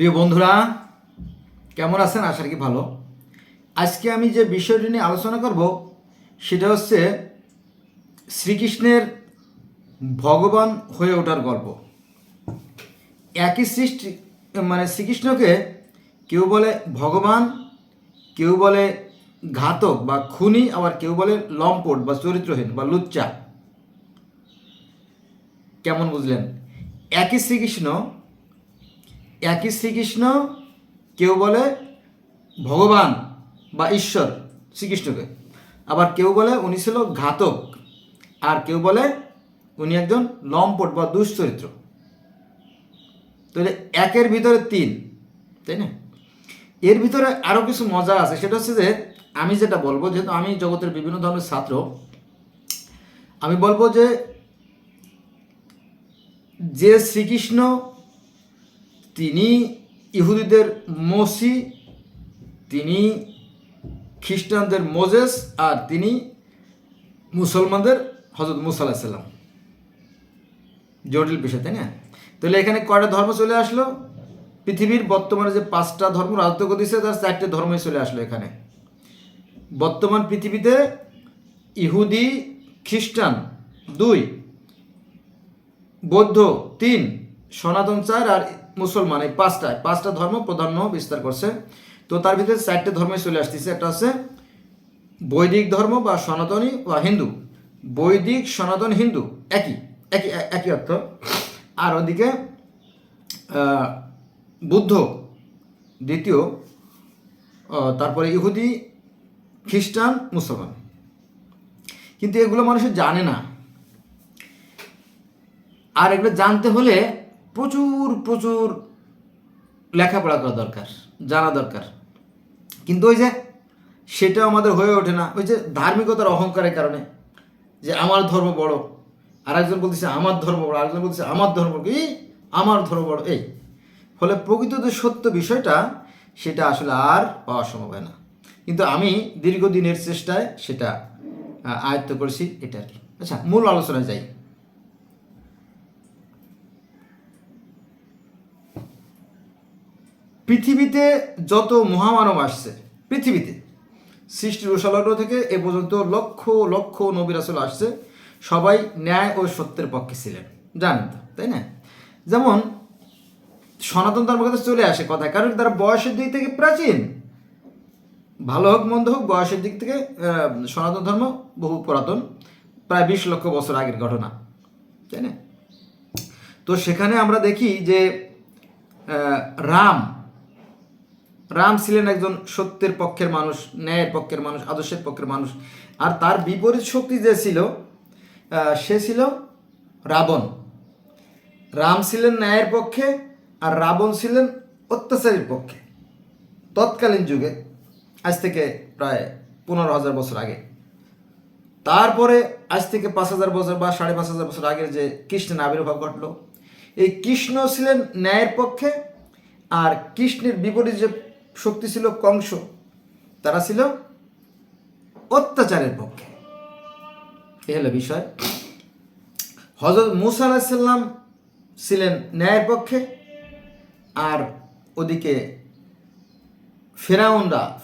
প্রিয় বন্ধুরা, কেমন আছেন? আশা করি ভালো। আজকে আমি যে বিষয়টি নিয়ে আলোচনা করব সেটা হচ্ছে শ্রীকৃষ্ণের ভগবান হয়ে ওঠার গল্প। একই সৃষ্টি শ্রীকৃষ্ণকে কেউ বলে ভগবান, কেউ বলে ঘাতক বা খুনি, আবার কেউ বলে লম্পট বা চরিত্রহীন বা লুচ্চা। কেমন বুঝলেন? একই শ্রীকৃষ্ণ কেউ বলে ভগবান বা ঈশ্বর শ্রীকৃষ্ণকে, আবার কেউ বলে উনি ছিল ঘাতক, আর কেউ বলে উনি একজন লম্পট বা দুশ্চরিত্র। তাহলে একের ভিতরে তিন, তাই না? এর ভিতরে আরও কিছু মজা আছে। সেটা হচ্ছে যে আমি যেটা বলবো, যেহেতু আমি জগতের বিভিন্ন ধরনের ছাত্র, আমি বলবো যে শ্রীকৃষ্ণ তিনি ইহুদিদের মসি, তিনি খ্রিস্টানদের মোজেস, আর তিনি মুসলমানদের হযরত মুসা আলাইহিস সালাম। জটিল বিষয়, তাই না? তাহলে এখানে কয়টা ধর্ম চলে আসলো? পৃথিবীর বর্তমানে যে 5টা ধর্ম রাজত্ব করতেছে তার 4টে ধর্মই চলে আসলো এখানে। বর্তমান পৃথিবীতে ইহুদি, খ্রিস্টান 2, বৌদ্ধ 3, সনাতন 4, আর মুসলমান এই 5টা ধর্ম প্রাধান্য বিস্তার করছে। তো তার ভিতরে 4টে ধর্মই চলে আসতেছে। একটা হচ্ছে বৈদিক ধর্ম বা সনাতনী বা হিন্দু। বৈদিক, সনাতন, হিন্দু একই একই একই অর্থ। আর ওদিকে বুদ্ধ দ্বিতীয়, তারপরে ইহুদি, খ্রিস্টান, মুসলমান। কিন্তু এগুলো মানুষের জানে না। আর এগুলো জানতে হলে প্রচুর প্রচুর লেখাপড়া করা দরকার, জানা দরকার। কিন্তু ওই যে সেটাও আমাদের হয়ে ওঠে না। ওই যে ধার্মিকতার অহংকারের কারণে, যে আমার ধর্ম বড়, আরেকজন বলতেছে আমার ধর্ম বড়, আরেকজন বলতেছে আমার ধর্ম কি আমার ধর্ম বড়। এই ফলে প্রকৃত যে সত্য বিষয়টা সেটা আসলে আর পাওয়া সম্ভব হয় না। কিন্তু আমি দীর্ঘদিনের চেষ্টায় সেটা আয়ত্ত করেছি, এটা আর কি। আচ্ছা, মূল আলোচনায় যাই। পৃথিবীতে যত মহামানব আসছে, পৃথিবীতে সৃষ্টির উশালগ্ন থেকে এ পর্যন্ত লক্ষ লক্ষ নবী রাসূল আসছে, সবাই ন্যায় ও সত্যের পক্ষে ছিলেন, জানেন তো, তাই না? যেমন সনাতন ধর্মের কথা চলে আসে কথায়, কারণ তারা বয়সের দিক থেকে প্রাচীন। ভালো হোক মন্দ হোক, বয়সের দিক থেকে সনাতন ধর্ম বহু পুরাতন, প্রায় 20 লক্ষ বছর আগের ঘটনা, তাই না? তো সেখানে আমরা দেখি যে রাম রাম ছিলেন একজন সত্যের পক্ষের মানুষ, ন্যায়ের পক্ষের মানুষ, আদর্শের পক্ষের মানুষ। আর তার বিপরীত শক্তি যে ছিল, সে ছিল রাবণ। রাম ছিলেন ন্যায়ের পক্ষে, আর রাবণ ছিলেন অত্যাচারীর পক্ষে তৎকালীন যুগে, আজ থেকে প্রায় 15,000 বছর আগে। তারপরে আজ থেকে 5,000 বছর বা 5,500 বছর আগের যে কৃষ্ণের আবির্ভাব ঘটল, এই কৃষ্ণ ছিলেন ন্যায়ের পক্ষে, আর কৃষ্ণের বিপরীত যে শক্তি ছিল কংস, তারা ছিল অত্যাচারের পক্ষে। এই হলো বিষয়। হযরত মুসা আলাইহিস সালাম ছিলেন ন্যায়ের পক্ষে, আর ওদিকে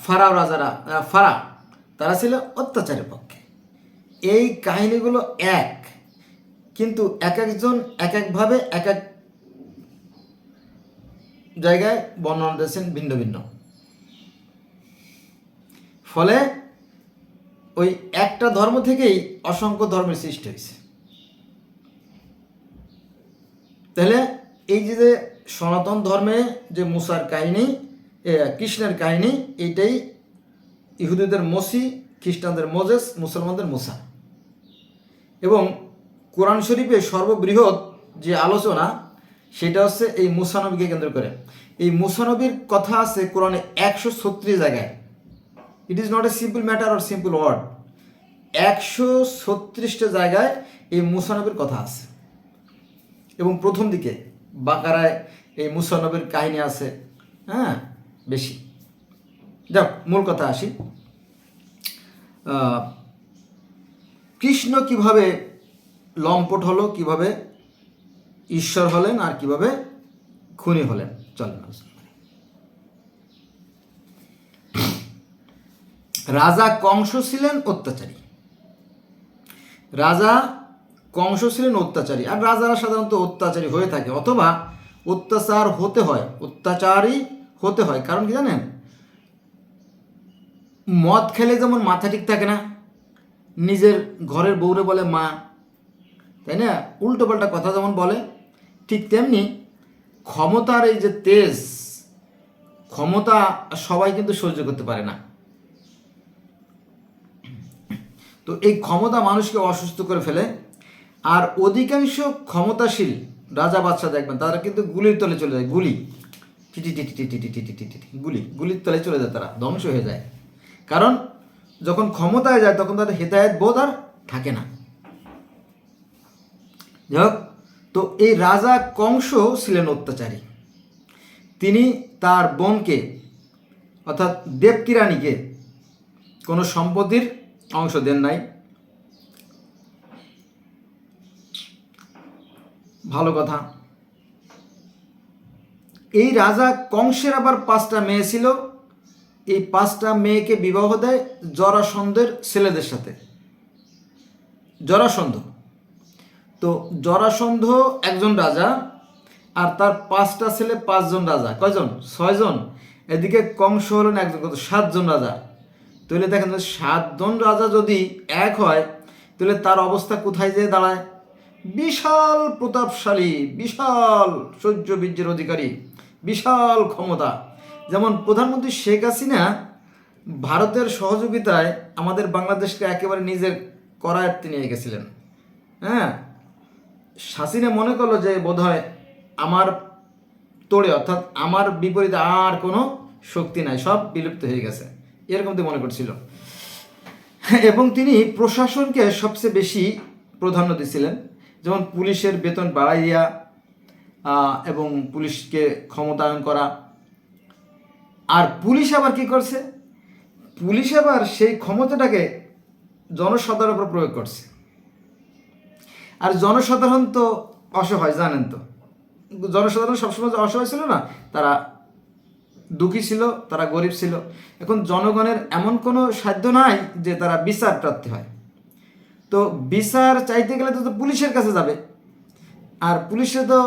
ফারাও রাজারা, তারা ছিল অত্যাচারের পক্ষে। এই কাহিনীগুলো এক, কিন্তু এক একজন এক একভাবে এক এক জায়গায় বর্ণনা দিয়েছেন ভিন্ন ভিন্ন। ফলে ওই একটা ধর্ম থেকেই অসংখ্য ধর্মের সৃষ্টি হয়েছে। তাহলে এই যে সনাতন ধর্মে যে মুসার কাহিনী, কৃষ্ণের কাহিনী, এইটাই ইহুদিদের মসি, খ্রিস্টানদের মোজেস, মুসলমানদের মুসা। এবং কোরআন শরীফে সর্ববৃহৎ যে আলোচনা সেটা হচ্ছে এই মুসা নবীকে কেন্দ্র করে। এই মুসা নবীর কথা আছে কোরআনে 136 জায়গায়। It is not a simple matter or simple word. 136টা জায়গায় এই মুসা নবীর কথা আছে। এবং প্রথম দিকে বাকারায় এই মুসা নবীর কাহিনী আছে, হ্যাঁ, বেশি। যাক, মূল কথা আসি। কৃষ্ণ কিভাবে লম্পট হলো, কিভাবে ঈশ্বর হলেন, আর কিভাবে খুনি হলেন, চলেন। রাজা কংস ছিলেন অত্যাচারী। রাজা কংস ছিলেন অত্যাচারী, আর রাজারা সাধারণত অত্যাচারী হয়ে থাকে, অথবা অত্যাচার হতে হয়, অত্যাচারী হতে হয়। কারণ কি জানেন, মদ খেলে যেমন মাথা ঠিক থাকে না, নিজের ঘরের বউরে বলে মা, তাই না, উল্টোপাল্টা কথা যেমন বলে, ঠিক তেমনি ক্ষমতার এই যে তেজ, ক্ষমতা সবাই কিন্তু সহ্য করতে পারে না। তো এই ক্ষমতা মানুষকে অসুস্থ করে ফেলে। আর অধিকাংশ ক্ষমতাশীল রাজা বাদশাহ দেখবেন তারা কিন্তু গুলির তলে চলে যায়, গুলি TT TT TT TT TT TT গুলির তলে চলে যায়, তারা ধ্বংস হয়ে যায়। কারণ যখন ক্ষমতায় যায় তখন তাদের হেদায়েত বোধ আর থাকে না। যাই হোক, তো এই রাজা কংস ছিলেন অত্যাচারী। তিনি তার বোনকে অর্থাৎ দেবকী রানীকে কোনো সম্পত্তির অংশ দেন নাই। ভালো কথা। এই রাজা কংসের আবার 5টা মেয়ে ছিল। এই 5টা মেয়েকে বিবাহ দেয় জরাসন্ধের ছেলেদের সাথে। জরাসন্ধ, তো জরাসন্ধ একজন রাজা, আর তার 5টা ছেলে 5জন রাজা। কয়জন? 6জন। এদিকে কংস হলেন একজন, কত? 7জন রাজা। তাহলে দেখেন 7জন রাজা যদি এক হয় তাহলে তার অবস্থা কোথায় যেয়ে দাঁড়ায়? বিশাল প্রতাপশালী, বিশাল সহ্য বীর্যের অধিকারী, বিশাল ক্ষমতা। যেমন প্রধানমন্ত্রী শেখ হাসিনা ভারতের সহযোগিতায় আমাদের বাংলাদেশকে একেবারে নিজের করায়ত্তে নিয়ে গেছিলেন। হ্যাঁ, হাসিনা মনে করলো যে বোধহয় আমার তোড়ে, অর্থাৎ আমার বিপরীতে আর কোনো শক্তি নাই, সব বিলুপ্ত হয়ে গেছে, এরকম তো মনে করছিল। এবং তিনি প্রশাসনকে সবচেয়ে বেশি প্রাধান্য দিয়েছিলেন, যেমন পুলিশের বেতন বাড়াইয়া এবং পুলিশকে ক্ষমতায়ন করা। আর পুলিশ আবার কি করছে? পুলিশ আবার সেই ক্ষমতাটাকে জনসাধারণের উপর প্রয়োগ করছে। আর জনসাধারণ তো অসহায়, জানেন তো, জনসাধারণ সবসময় অসহায় ছিল না, তারা দুঃখী ছিল, তারা গরিব ছিল। এখন জনগণের এমন কোনো সাধ্য নাই যে তারা বিচার প্রার্থী হয়। তো বিচার চাইতে গেলে তো পুলিশের কাছে যাবে, আর পুলিশে তো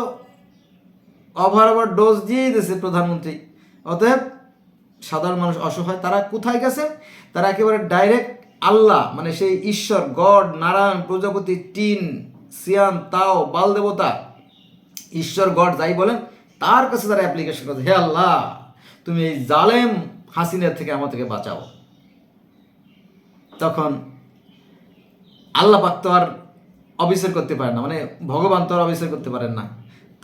ওভার ডোজ দিয়েই দিয়েছে প্রধানমন্ত্রী। অতএব সাধারণ মানুষ অসহায়, তারা কোথায় গেছে? তারা একেবারে ডাইরেক্ট আল্লাহ, মানে সেই ঈশ্বর, গড, নারায়ণ, প্রজাপতি, টিন, সিয়াম, তাও, বাল দেবতা, ঈশ্বর, গড যাই বলেন, তার কাছে তারা অ্যাপ্লিকেশন করছে, হে আল্লাহ, তুমি এই জালেম হাসিনার থেকে আমাদেরকে বাঁচাও। তখন আল্লাহ পাক তো আর অবিচার করতে পারেন না, মানে ভগবান তো আর অবিচার করতে পারেন না।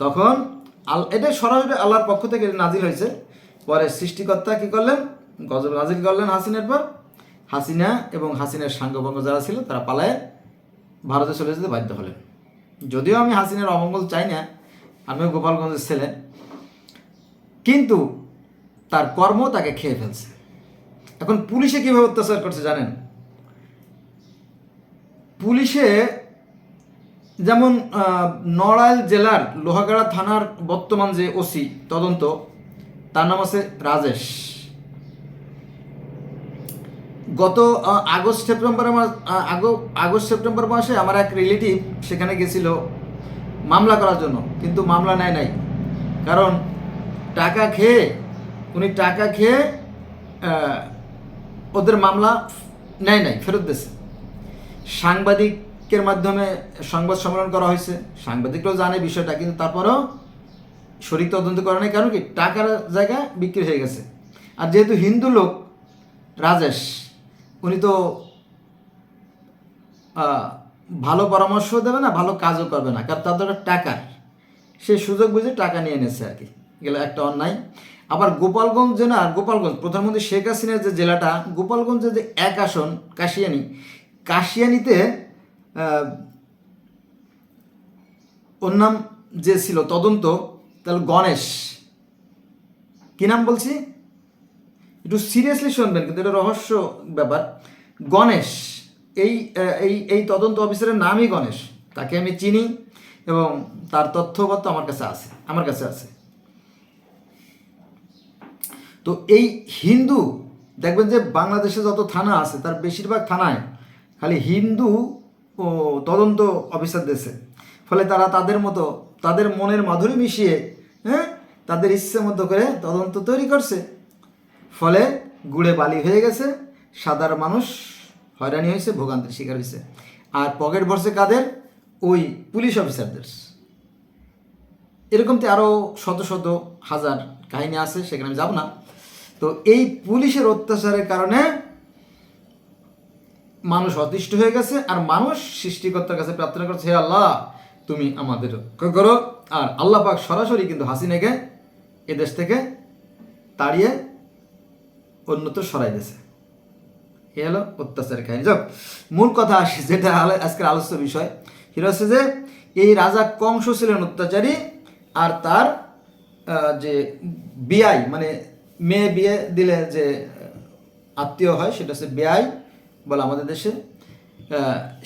তখন এটা সরাসরি আল্লাহর পক্ষ থেকে নাজিল হয়েছে। পরে সৃষ্টিকর্তা কি করলেন? গজব নাজিল করলেন হাসিনার পর। হাসিনা এবং হাসিনার সাঙ্গভঙ্গ যারা ছিল তারা পালায় ভারতে চলে যেতে বাধ্য হলেন। যদিও আমি হাসিনার অমঙ্গল চাই না, আমিও গোপালগঞ্জের ছেলে, কিন্তু তার কর্ম তাকে খেয়ে ফেলছে। এখন পুলিশে কীভাবে অত্যাচার করছে জানেন? পুলিশে যেমন নড়াইল জেলার লোহাগাড়া থানার বর্তমান যে ওসি তদন্ত, তার নাম আছে রাজেশ। গত আগস্ট সেপ্টেম্বর মাসে আমার এক রিলেটিভ সেখানে গেছিল মামলা করার জন্য, কিন্তু মামলা নেয় নাই। কারণ উনি টাকা খেয়ে ওদের মামলা নেয় নাই, ফেরত দিয়েছে। সাংবাদিকের মাধ্যমে সংবাদ সম্মেলন করা হয়েছে, সাংবাদিকরাও জানে বিষয়টা, কিন্তু তারপরেও সঠিক তদন্ত করা নেই। কারণ কি? টাকার জায়গা বিক্রি হয়ে গেছে। আর যেহেতু হিন্দু লোক রাজেশ, উনি তো ভালো পরামর্শ দেবে না, ভালো কাজও করবে না, কারণ তাদের টাকার সে সুযোগ বুঝে টাকা নিয়ে এনেছে আর কি, এগুলো একটা অন্যায়। আবার গোপালগঞ্জ জেলা, গোপালগঞ্জ প্রধানমন্ত্রী শেখ হাসিনার যে জেলাটা, গোপালগঞ্জের যে এক আসন কাশিয়ানিতে ওর নাম যে ছিল তদন্ত, তাহলে গণেশ, কি নাম বলছি একটু সিরিয়াসলি শুনবেন, কিন্তু এটা রহস্য ব্যাপার। গণেশ, এই এই এই তদন্ত অফিসারের নামই গণেশ, তাকে আমি চিনি এবং তার তথ্যপত্র আমার কাছে আছে। তো এই হিন্দু দেখবেন যে বাংলাদেশে যত থানা আছে তার বেশিরভাগ থানায় খালি হিন্দু ও তদন্ত অফিসার দেশে, ফলে তারা তাদের মতো তাদের মনের মাধুরী মিশিয়ে, হ্যাঁ, তাদের ইচ্ছে মতো করে তদন্ত তৈরি করছে। ফলে গুড়ে বালি হয়ে গেছে, সাধারণ মানুষ হয়রানি হয়েছে, ভোগান্তির শিকার হয়েছে। আর পকেট ভরছে কাদের? ওই পুলিশ অফিসারদের। এরকম তো আরও শত শত হাজার কাহিনী আছে, সেখানে আমি যাব না। তো এই পুলিশের অত্যাচারের কারণে মানুষ অতিষ্ঠ হয়ে গেছে, আর মানুষ সৃষ্টিকর্তার কাছে প্রার্থনা করছে, হে আল্লাহ তুমি আমাদের রক্ষা করো। আর আল্লাহ পাক সরাসরি কিন্তু হাসিনাকে এদেশ থেকে তাড়িয়ে অন্যত্র সরাই দিয়েছে। এ হলো অত্যাচারের কাহিনী। যাক, মূল কথা আসে, যেটা আজকের আলোচ্য বিষয়, সেটা হচ্ছে যে এই রাজা কংস ছিলেন অত্যাচারী, আর তার যে বিয়াই, মানে মেয়ে বিয়ে দিলে যে আত্মীয় হয় সেটা হচ্ছে বেয়াই বলে আমাদের দেশে।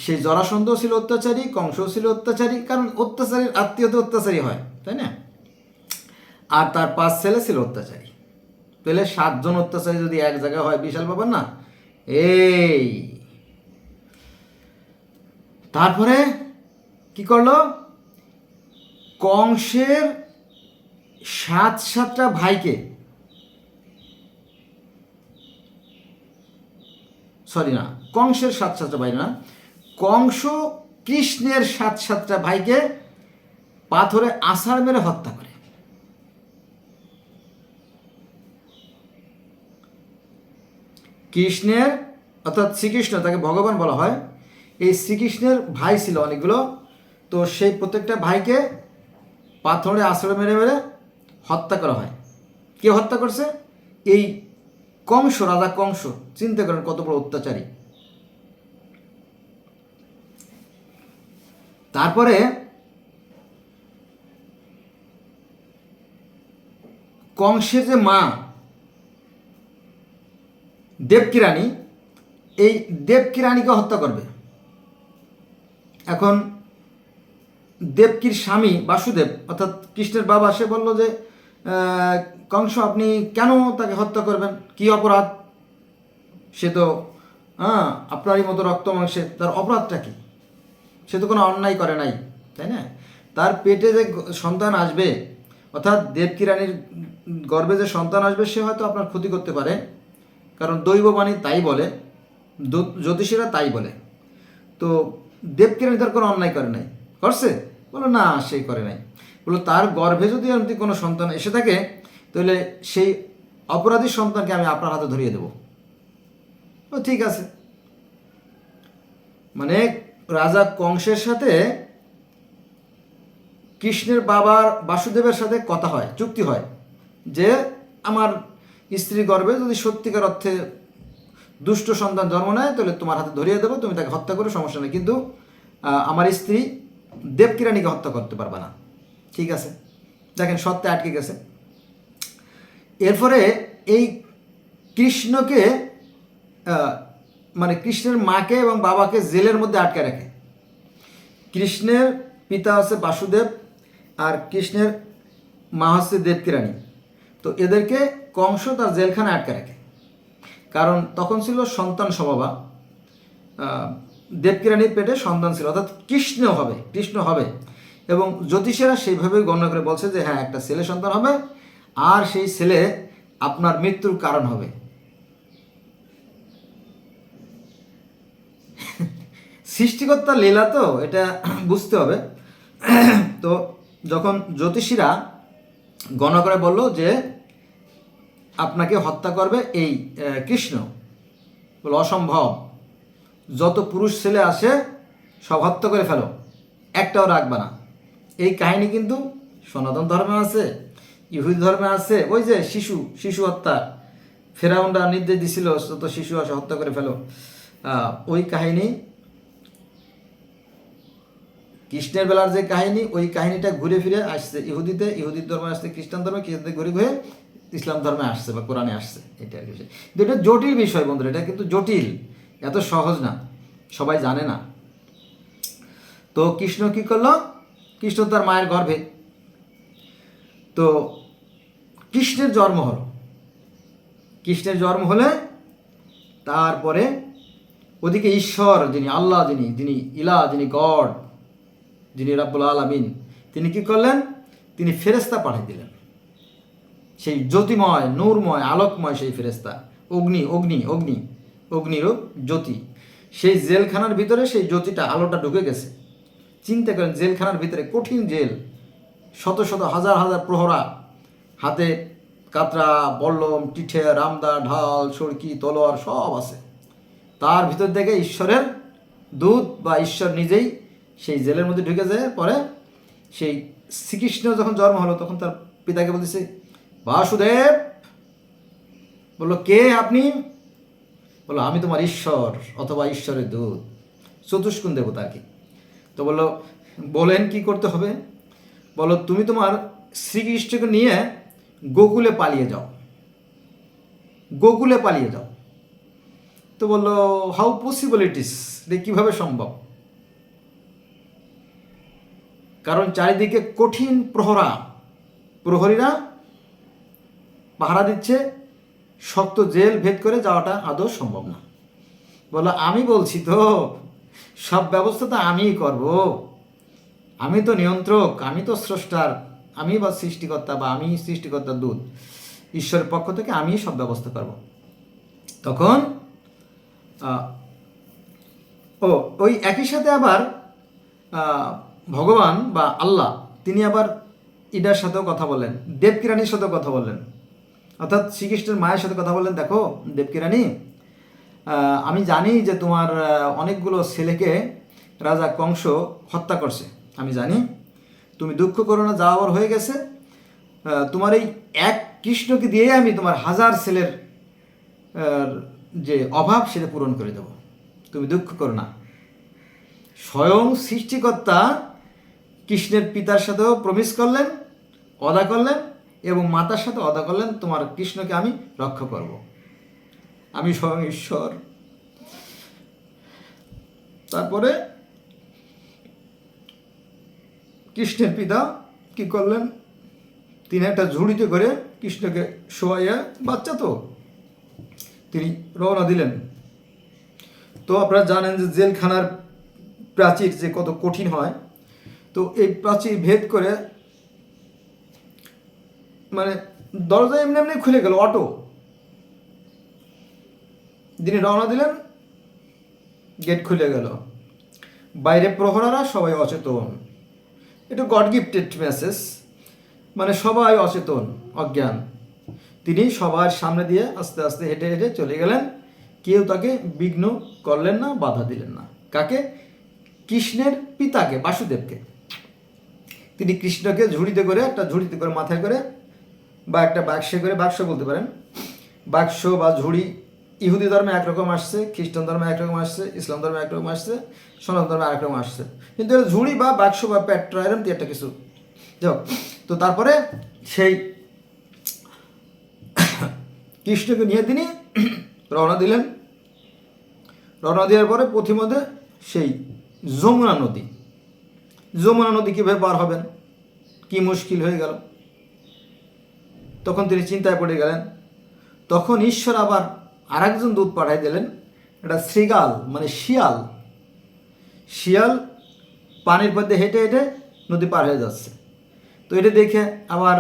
সেই জরাসন্ধও ছিল অত্যাচারী, কংসও ছিল অত্যাচারী, কারণ অত্যাচারীর আত্মীয় তো অত্যাচারী হয়, তাই না? আর তার 5 ছেলে ছিল অত্যাচারী। তাহলে 7 জন অত্যাচারী যদি এক জায়গায় হয়, বিশাল ব্যাপার না? এই তারপরে কি করলো? কংসের 7টা ভাইকে, সরি না, কংসের 7টা ভাই না, কংস কৃষ্ণের 7টা ভাইকে পাথরে আছাড় মেরে হত্যা করে। কৃষ্ণের, অর্থাৎ শ্রীকৃষ্ণ, তাকে ভগবান বলা হয়, এই শ্রীকৃষ্ণের ভাই ছিল অনেকগুলো। তো সেই প্রত্যেকটা ভাইকে পাথরে আছড়ে মেরে মেরে হত্যা করা হয়। কে হত্যা করছে? এই কংস, রাজা কংস। চিন্তা করেন কত বড় অত্যাচারী। তারপরে কংসের যে মা দেবকী রানী, এই দেবকী রানীকে হত্যা করবে। এখন দেবকীর স্বামী বাসুদেব, অর্থাৎ কৃষ্ণের বাবা, সে বলল যে কংস আপনি কেন তাকে হত্যা করবেন? কি অপরাধ? সে তো আপনারই মতো রক্ত মাংসের, তার অপরাধটা কি? সে তো কোনো অন্যায় করে নাই, তাই না? তার পেটে যে সন্তান আসবে, অর্থাৎ দেবকী রানীর গর্ভে যে সন্তান আসবে, সে হয়তো আপনার ক্ষতি করতে পারে, কারণ দৈববাণী তাই বলে, জ্যোতিষীরা তাই বলে। তো দেবকী রানী তার কোনো অন্যায় করে নাই, করছে? বলো না, সেই করে নাই। বলো তার গর্ভে যদি এমনি কোনো সন্তান এসে থাকে, তাহলে সেই অপরাধী সন্তানকে আমি আপনার হাতে ধরিয়ে দেব। ও ঠিক আছে। মানে রাজা কংসের সাথে কৃষ্ণের বাবার বাসুদেবের সাথে কথা হয়, চুক্তি হয়, যে আমার স্ত্রী গর্ভে যদি সত্যিকার অর্থে দুষ্ট সন্তান জন্ম নেয়, তাহলে তোমার হাতে ধরিয়ে দেবো, তুমি তাকে হত্যা করো, সমস্যা নেই, কিন্তু আমার স্ত্রী দেবকী রানীকে হত্যা করতে পারবে না। ঠিক আছে, দেখেন সত্যে আটকে গেছে। এরপরে এই কৃষ্ণকে, মানে কৃষ্ণের মাকে এবং বাবাকে জেলের মধ্যে আটকে রাখে। কৃষ্ণের পিতা হচ্ছে বাসুদেব, আর কৃষ্ণের মা হচ্ছে দেবকী রানী। তো এদেরকে কংস তার জেলখানায় আটকে রাখে, কারণ তখন ছিল সন্তান সমবা। দেবকী রানীর পেটে সন্তান ছিল, অর্থাৎ কৃষ্ণ হবে, এবং জ্যোতিষেরা সেইভাবেই গণনা করে বলছে যে হ্যাঁ, একটা ছেলে সন্তান হবে, আর সেই ছেলে আপনার মৃত্যুর কারণ হবে। সৃষ্টিকর্তার লীলা তো, এটা বুঝতে হবে। তো যখন জ্যোতিষীরা গণনা করে বলল যে আপনাকে হত্যা করবে এই কৃষ্ণ, বলে অসম্ভব, যত পুরুষ ছেলে আসে সব হত্যা করে ফেলো, একটাও রাখবে না। এই কাহিনী কিন্তু সনাতন ধর্মে আছে, ইহুদি ধর্মে আছে। ওই যে শিশু হত্যা, ফেরাউনরা নির্দেশ দিছিল যত শিশু আসে হত্যা করে ফেলো, ওই কাহিনী, কৃষ্ণের বেলার যে কাহিনী, ওই কাহিনীটা ঘুরে ফিরে আসছে ইহুদি ধর্মে আসছে, খ্রিস্টান ধর্মে, খ্রিস্টান ঘুরে ঘুরে ইসলাম ধর্মে আসছে বা কোরআনে আসছে। এটা আর কি বিষয়। কিন্তু এটা জটিল বিষয় বন্ধুরা, এটা কিন্তু জটিল, এত সহজ না, সবাই জানে না। তো কৃষ্ণ কি করলো? কৃষ্ণ তার মায়ের গর্ভে, তো কৃষ্ণের জন্ম হলো। কৃষ্ণের জন্ম হলে তারপরে ওদিকে ঈশ্বর যিনি আল্লাহ, যিনি ইলাহ, যিনি গড, যিনি রাব্বুল আলামিন, তিনি কি করলেন? তিনি ফেরেশতা পাঠিয়ে দিলেন, সেই জ্যোতিময়, নূরময়, আলোকময় সেই ফেরেশতা, অগ্নিরূপ জ্যোতি। সেই জেলখানার ভিতরে সেই জ্যোতিটা, আলোটা ঢুকে গেছে। চিন্তা করেন, জেলখানার ভিতরে, কঠিন জেল, শত শত হাজার হাজার প্রহরা, হাতে কাতরা, বল্লম, টিঠে, রামদা, ঢাল, সড়কি, তলোয়ার সব আছে। তার ভিতর থেকে ঈশ্বরের দূত বা ঈশ্বর নিজেই সেই জেলের মধ্যে ঢুকে যায়। পরে সেই শ্রীকৃষ্ণ যখন জন্ম হলো, তখন তার পিতাকে বলতেছে, বাসুদেব। বললো, কে আপনি? বললো, আমি তোমার ঈশ্বর অথবা ঈশ্বরের দূত, চতুষ্কোণ দেবতা আর কি। তো বললো, বলেন কি করতে হবে? বলো, তুমি তোমার শ্রীকৃষ্ণকে নিয়ে গোকুলে পালিয়ে যাও, গোকুলে পালিয়ে যাও। তো বললো, হাউ পসিবল ইট ইস, কীভাবে সম্ভব? কারণ চারিদিকে কঠিন প্রহরীরা পাহারা দিচ্ছে, শক্ত জেল ভেদ করে যাওয়াটা আদৌ সম্ভব না। বললো, আমি বলছি তো, সব ব্যবস্থা তো আমিই করব, আমি তো নিয়ন্ত্রক, আমি তো স্রষ্টার, আমি বা সৃষ্টিকর্তা, বা আমি সৃষ্টিকর্তার দূত, ঈশ্বরের পক্ষ থেকে আমি সব ব্যবস্থা করব। তখন ওই একই সাথে আবার ভগবান বা আল্লাহ, তিনি আবার ইডার সাথেও কথা বললেন, দেবকী রানীর সাথেও কথা বললেন, অর্থাৎ শ্রীকৃষ্ণের মায়ের সাথে কথা বললেন, দেখো দেবকী রানী, আমি জানি যে তোমার অনেকগুলো ছেলেকে রাজা কংস হত্যা করছে, আমি জানি। তুমি দুঃখ করো না, যা আবার হয়ে গেছে। তোমার এই এক কৃষ্ণকে দিয়েই আমি তোমার হাজার ছেলের যে অভাব সেটা পূরণ করে দেব, তুমি দুঃখ করো না। স্বয়ং সৃষ্টিকর্তা কৃষ্ণের পিতার সাথেও প্রমিস করলেন, ওয়াদা করলেন, এবং মাতার সাথে ওয়াদা করলেন, তোমার কৃষ্ণকে আমি রক্ষা করব, আমি স্বয়ং ঈশ্বর। তারপরে কৃষ্ণের পিতা কি করলেন? তিনি একটা ঝুড়িতে করে কৃষ্ণকে শোয়াইয়া, বাচ্চা তো, তিনি রওনা দিলেন। তো আপনারা জানেন যে জেলখানার প্রাচীর যে কত কঠিন হয়। তো এই প্রাচীর ভেদ করে, মানে দরজা এমনি এমনি খুলে গেল, অটো। তিনি রওনা দিলেন, গেট খুলে গেল, বাইরে প্রহরারা সবাই অচেতন। এটা গড গিফটেড মেসেজ, মানে সবাই অচেতন, অজ্ঞান। তিনি সবার সামনে দিয়ে আস্তে আস্তে হেঁটে হেঁটে চলে গেলেন, কেউ তাকে বিঘ্ন করলেন না, বাধা দিলেন না। কাকে? কৃষ্ণের পিতাকে, বাসুদেবকে। তিনি কৃষ্ণকে একটা ঝুড়িতে করে মাথায় করে, বা একটা বাক্সে করে, বাক্স বলতে পারেন, বাক্স বা ঝুড়ি, ইহুদি ধর্মে একরকম আসছে, খ্রিস্টান ধর্মে একরকম আসছে, ইসলাম ধর্মে একরকম আসছে, সনাতন ধর্মে আরেকরকম আসছে, কিন্তু ঝুড়ি বা বাক্স বা পেট্রা এরকম একটা কিছু। যাও, তো তারপরে সেই কৃষ্ণকে নিয়ে তিনি রওনা দিলেন। রওনা দেওয়ার পরে পথিমধ্যে সেই যমুনা নদী কীভাবে পার হবেন, কি মুশকিল হয়ে গেল। তখন তিনি চিন্তায় পড়ে গেলেন। তখন ঈশ্বর আবার আরেকজন দূত পাঠাই দিলেন, এটা শৃগাল, মানে শিয়াল পানির মধ্যে হেঁটে হেঁটে নদী পার হয়ে যাচ্ছে। তো এটা দেখে আবার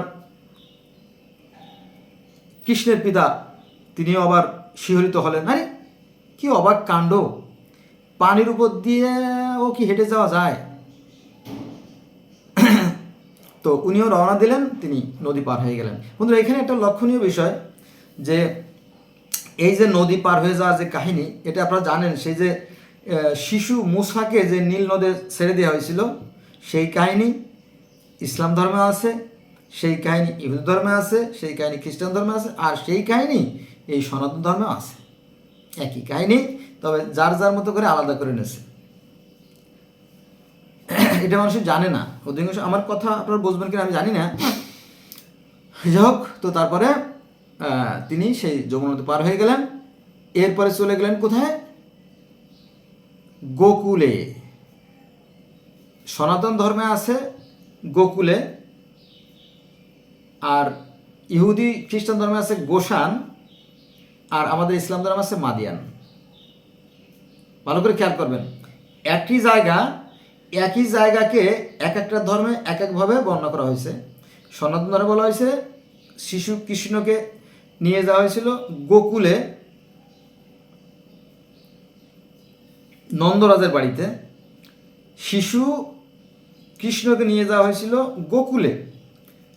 কৃষ্ণের পিতা, তিনিও আবার শিহরিত হলেন, আরে কি অবাক কাণ্ড, পানির উপর দিয়ে ও কি হেঁটে যাওয়া যায়? তো উনিও রওনা দিলেন, তিনি নদী পার হয়ে গেলেন। বন্ধুরা, এখানে একটা লক্ষণীয় বিষয়, যে এই যে নদী পার হয়ে যাওয়ার যে কাহিনী, এটা আপনারা জানেন, সেই যে শিশু মুসাকে যে নীল নদে ছেড়ে দেওয়া হয়েছিল, সেই কাহিনী ইসলাম ধর্মে আছে, সেই কাহিনী ইহুদি ধর্মে আছে, সেই কাহিনী খ্রিস্টান ধর্মে আছে, আর সেই কাহিনী এই সনাতন ধর্মেও আছে। একই কাহিনী, তবে যার যার মতো করে আলাদা করে নিয়েছে। এটা মানুষ জানে না, অধিকাংশ। আমার কথা আপনারা বুঝবেন কিনা আমি জানি না। যাই হোক, তো তারপরে তিনি সেই যমুনা নদী পার হয়ে গেলেন। এরপরে চলে গেলেন কোথায়? গোকুলে। সনাতন ধর্মে আছে গোকুলে, আর ইহুদি খ্রিস্টান ধর্মে আছে গোসান, আর আমাদের ইসলাম ধর্ম আছে মাদিয়ান। ভালো করে খেয়াল করবেন, একই জায়গাকে এক একটা ধর্মে এক একভাবে বর্ণনা করা হয়েছে। সনাতন ধর্মে বলা হয়েছে শিশু কৃষ্ণকে নিয়ে যাওয়া হয়েছিল গোকুলে নন্দরাজের বাড়িতে। শিশু কৃষ্ণকে নিয়ে যাওয়া হয়েছিল গোকুলে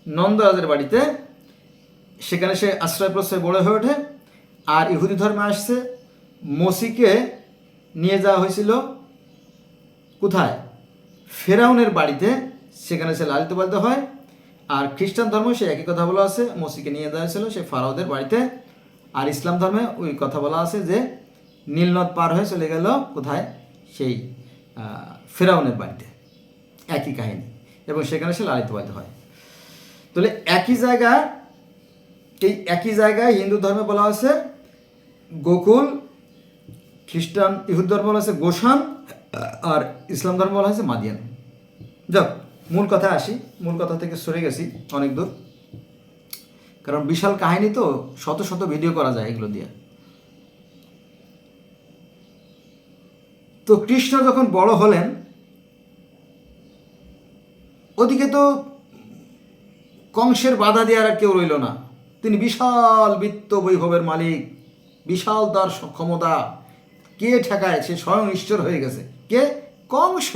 নন্দরাজের বাড়িতে, সেখানে সে আশ্রয় প্রশ্রয় বড় হয়ে ওঠে। আর ইহুদি ধর্মে আসছে মসিকে নিয়ে যাওয়া হয়েছিল কোথায়? ফেরাউনের বাড়িতে, সেখানে সে লালিত পালিত হয়। আর খ্রিস্টান ধর্ম সে একই কথা বলা আছে, মসিকে নিয়ে যাওয়া হয়েছিল সে ফারাওদের বাড়িতে। আর ইসলাম ধর্মে ওই কথা বলা আছে যে নীলনদ পার হয়ে চলে গেল কোথায়? সেই ফেরাউনের বাড়িতে। একই কাহিনী, এবং সেখানে সে লালিত পালিত হয়। তাহলে একই জায়গায় হিন্দু ধর্মে বলা হয়েছে গোকুল, ইহুদ ধর্ম বলা হয়েছে গোসান, আর ইসলাম ধর্ম বলা হয়েছে মাদিয়ান। যাক, মূল কথায় আসি। মূল কথা থেকে সরে গেছি অনেক দূর, কারণ বিশাল কাহিনী তো, শত শত ভিডিও করা যায় এগুলো দিয়ে। তো কৃষ্ণ যখন বড় হলেন, ওদিকে তো কংসের বাধা দেওয়ার আর কেউ রইল না। তিনি বিশাল বিত্ত বৈভবের মালিক, বিশাল তার ক্ষমতা, কে ঠেকায়? সে স্বয়ং ঈশ্বর হয়ে গেছে। কে? কংস,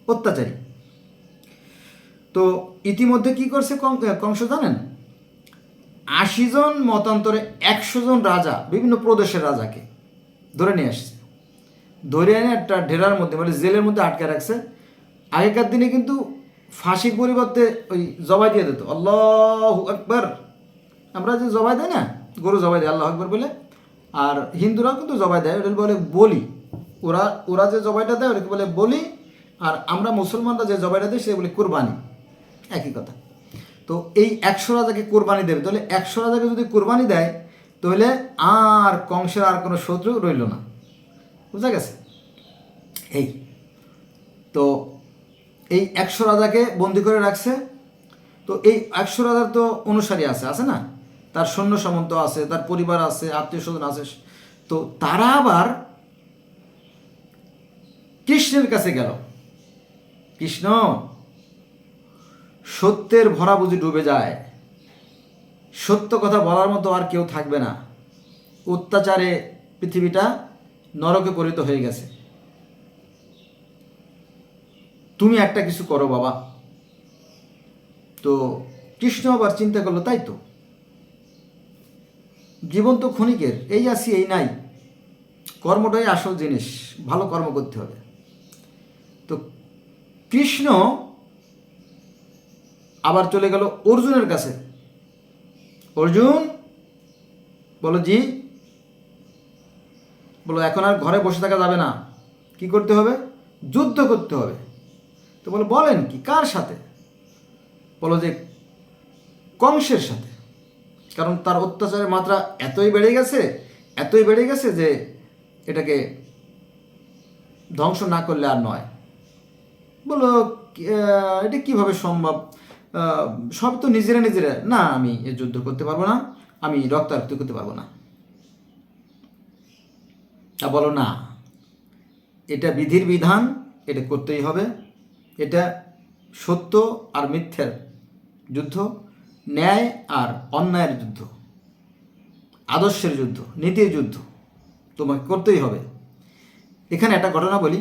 অত্যাচারী। তো ইতিমধ্যে কি করছে কংস জানেন? 80 জন মতান্তরে 100 জন রাজা, বিভিন্ন প্রদেশের রাজাকে ধরে নিয়ে আসছে। ধরে এনে একটা ঢেরার মধ্যে, মানে জেলের মধ্যে আটকে রাখছে। আগেকার দিনে কিন্তু ফাঁসির পরিবর্তে ওই জবাই দিয়ে দিত, আল্লাহু আকবার। আমরা যে জবাই দেয় না, গরু জবাই দেয় আল্লাহু আকবার বলে, আর হিন্দুরাও কিন্তু জবাই দেয়, ওটা বলে বলি। ওরা যে জবাইটা দেয় ওটাকে বলে বলি, আর আমরা মুসলমানরা যে জবাইটা দেয় সেটা বলে কোরবানি, একই কথা। তো এই 100 রাজাকে কোরবানি দেবে। তাহলে 100 রাজাকে যদি কোরবানি দেয়, তাহলে আর কংসের আর কোনো শত্রু রইল না। বুঝা গেছে? এই তো এই 100 রাজাকে বন্দি করে রাখছে। তো এই 100 রাজার তো অনুসারী আছে না, তার সৈন্য সামন্ত আছে, তার পরিবার আছে, আত্মীয় স্বজন আছে। তো তারা আবার কৃষ্ণের কাছে গেল। কৃষ্ণ, সত্যের ভরা বুঝি ডুবে যায়, সত্য কথা বলার মতো আর কেউ থাকবে না, অত্যাচারে পৃথিবীটা নরকে পরিণত হয়ে গেছে, তুমি একটা কিছু করো বাবা। তো কৃষ্ণ আবার চিন্তা করলো, তাই তো, জীবন তো ক্ষণিকের, এই আছি এই নাই, কর্মটাই আসল জিনিস, ভালো কর্ম করতে হবে। তো কৃষ্ণ আবার চলে গেল অর্জুনের কাছে। অর্জুন, বলো জি। বলো এখন আর ঘরে বসে থাকা যাবে না, কি করতে হবে? যুদ্ধ করতে হবে। তো বলো বলেন কি, কার সাথে? বলো যে কংসের সাথে, কারণ তার অত্যাচারের মাত্রা এতই বেড়ে গেছে যে এটাকে ধ্বংস না করলে আর নয়। বলো এটা কিভাবে সম্ভব? সব তো নিজেরা না, আমি এ যুদ্ধ করতে পারবো না, আমি রক্তারক্ত করতে পারবো না। তা বলো না, এটা বিধির বিধান, এটা করতেই হবে। এটা সত্য আর মিথ্যের যুদ্ধ, ন্যায় আর অন্যায়ের যুদ্ধ, আদর্শের যুদ্ধ, নীতির যুদ্ধ, তোমাকে করতেই হবে। এখানে একটা ঘটনা বলি।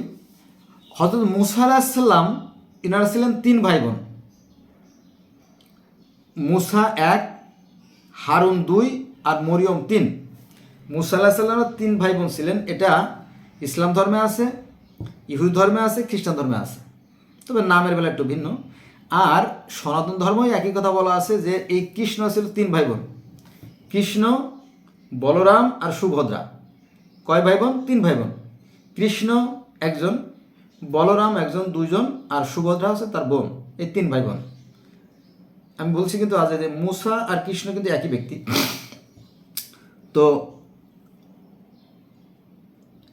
হযরত মুসা আলাইহিস সালাম, ইনারা ছিলেন 3 ভাই বোন। মুসা 1, হারুন 2 আর মরিয়ম 3। মুসা আলাইহিস সালামের 3 ভাই বোন ছিলেন। এটা ইসলাম ধর্মে আছে, ইহুদি ধর্মে আছে, খ্রিস্টান ধর্মে আছে, তবে নামের বেলা একটু ভিন্ন। আর সনাতন ধর্মই একই কথা বলা আছে যে এই কৃষ্ণ ছিল 3 ভাই বোন, কৃষ্ণ, বলরাম আর সুভদ্রা। কয় ভাই বোন? 3 ভাই বোন। কৃষ্ণ একজন, বলরাম একজন, 2 জন, আর সুভদ্রা হচ্ছে তার বোন। এই 3 ভাই বোন। আমি বলছি কিন্তু আজ যে মুসা আর কৃষ্ণ কিন্তু একই ব্যক্তি। তো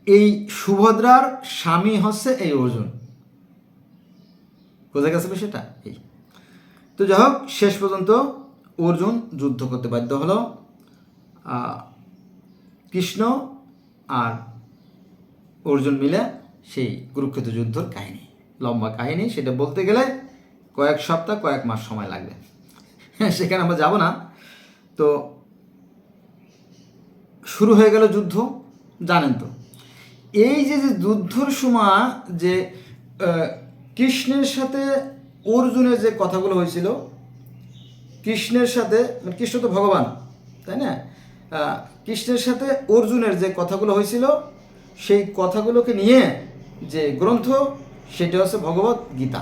এই সুভদ্রার স্বামী হচ্ছে এই অর্জুন। বোঝা গেছে বিষয়টা? এই তো যাই হোক, শেষ পর্যন্ত অর্জুন যুদ্ধ করতে বাধ্য হলো। কৃষ্ণ আর অর্জুন মিলে সেই কুরুক্ষেত্র যুদ্ধর কাহিনী, লম্বা কাহিনী, সেটা বলতে গেলে কয়েক সপ্তাহ কয়েক মাস সময় লাগবে, সেখানে আমরা যাব না। তো শুরু হয়ে গেল যুদ্ধ, জানেন তো। এই যে যে যুদ্ধর সময় যে কৃষ্ণের সাথে অর্জুনের যে কথাগুলো হয়েছিল, কৃষ্ণের সাথে, মানে কৃষ্ণ তো ভগবান, তাই না, কৃষ্ণের সাথে অর্জুনের যে কথাগুলো হয়েছিল, সেই কথাগুলোকে নিয়ে যে গ্রন্থ, সেটা হচ্ছে ভগবত গীতা।